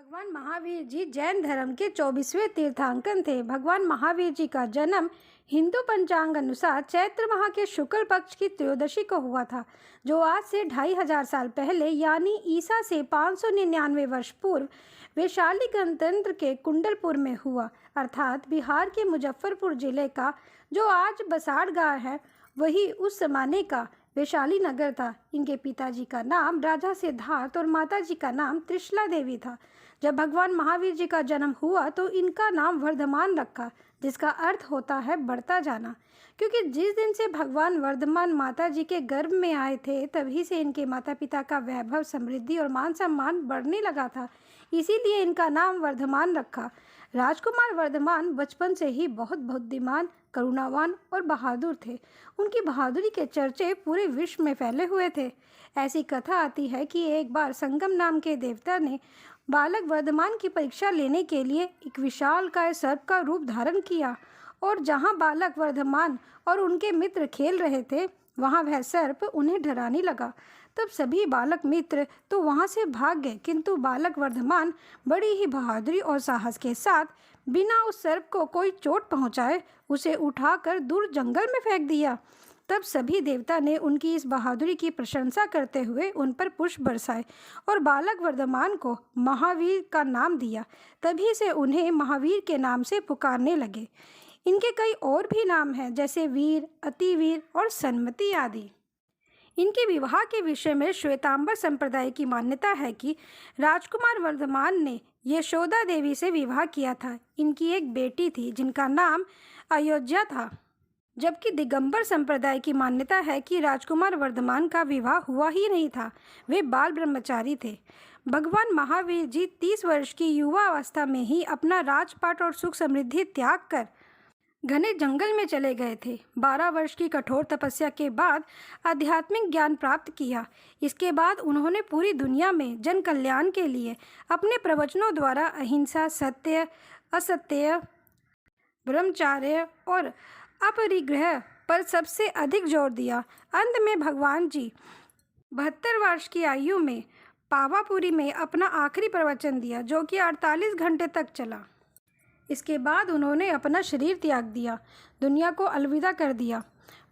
भगवान महावीर जी जैन धर्म के 24वें तीर्थंकर थे। भगवान महावीर जी का जन्म हिंदू पंचांग अनुसार चैत्र माह के शुक्ल पक्ष की त्रयोदशी को हुआ था, जो आज से 2500 साल पहले यानी ईसा से 599 वर्ष पूर्व वैशाली गणतंत्र के कुंडलपुर में हुआ, अर्थात बिहार के मुजफ्फरपुर जिले का जो आज बसाड़ गाँव है वही उस जमाने का वैशाली नगर था। इनके पिताजी का नाम राजा सिद्धार्थ और माताजी का नाम त्रिशला देवी था। जब भगवान महावीर जी का जन्म हुआ तो इनका नाम वर्धमान रखा, जिसका अर्थ होता है बढ़ता जाना, क्योंकि जिस दिन से भगवान वर्धमान माता जी के गर्भ में आए थे तभी से इनके माता पिता का वैभव, समृद्धि और मान सम्मान बढ़ने लगा था, इसीलिए इनका नाम वर्धमान रखा। राजकुमार वर्धमान बचपन से ही बहुत बुद्धिमान, करुणावान और बहादुर थे। उनकी बहादुरी के चर्चे पूरे विश्व में फैले हुए थे। ऐसी कथा आती है कि एक बार संगम नाम के देवता ने बालक वर्धमान की परीक्षा लेने के लिए एक विशालकाय सर्प का रूप धारण किया, और जहां बालक वर्धमान और उनके मित्र खेल रहे थे वहां वह सर्प उन्हें डराने लगा। तब सभी बालक मित्र तो वहां से भाग गए, किंतु बालक वर्धमान बड़ी ही बहादुरी और साहस के साथ बिना उस सर्प को कोई चोट पहुंचाए उसे उठाकर दूर जंगल में फेंक दिया। तब सभी देवता ने उनकी इस बहादुरी की प्रशंसा करते हुए उन पर पुष्प बरसाए और बालक वर्धमान को महावीर का नाम दिया। तभी से उन्हें महावीर के नाम से पुकारने लगे। इनके कई और भी नाम हैं, जैसे वीर, अतिवीर और सन्मति आदि। इनके विवाह के विषय में श्वेतांबर संप्रदाय की मान्यता है कि राजकुमार वर्धमान ने यशोदा देवी से विवाह किया था। इनकी एक बेटी थी जिनका नाम अयोध्या था, जबकि दिगंबर संप्रदाय की मान्यता है कि राजकुमार वर्धमान का विवाह हुआ ही नहीं था, वे बाल ब्रह्मचारी थे। भगवान महावीर जी 30 वर्ष की युवा अवस्था में ही अपना राजपाट और सुख समृद्धि त्याग कर घने जंगल में चले गए थे। 12 वर्ष की कठोर तपस्या के बाद आध्यात्मिक ज्ञान प्राप्त किया। इसके बाद उन्होंने पूरी दुनिया में जन कल्याण के लिए अपने प्रवचनों द्वारा अहिंसा, सत्य, असत्य, ब्रह्मचर्य और अपरिग्रह पर सबसे अधिक जोर दिया। अंत में भगवान जी 72 वर्ष की आयु में पावापुरी में अपना आखिरी प्रवचन दिया, जो कि 48 घंटे तक चला। इसके बाद उन्होंने अपना शरीर त्याग दिया, दुनिया को अलविदा कर दिया।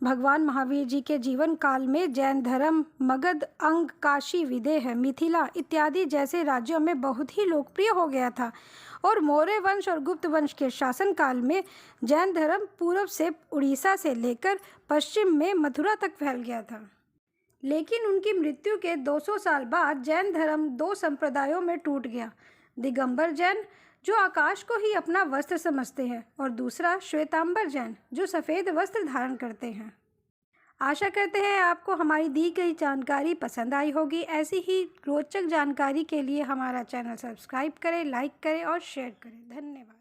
भगवान महावीर जी के जीवन काल में जैन धर्म मगध, अंग, काशी, विदेह, मिथिला इत्यादि जैसे राज्यों में बहुत ही लोकप्रिय हो गया था, और मौर्य वंश और गुप्त वंश के शासन काल में जैन धर्म पूर्व से उड़ीसा से लेकर पश्चिम में मथुरा तक फैल गया था। लेकिन उनकी मृत्यु के 200 साल बाद जैन धर्म 2 संप्रदायों में टूट गया। दिगंबर जैन जो आकाश को ही अपना वस्त्र समझते हैं, और दूसरा श्वेतांबर जैन जो सफ़ेद वस्त्र धारण करते हैं। आशा करते हैं आपको हमारी दी गई जानकारी पसंद आई होगी। ऐसी ही रोचक जानकारी के लिए हमारा चैनल सब्सक्राइब करें, लाइक करें और शेयर करें। धन्यवाद।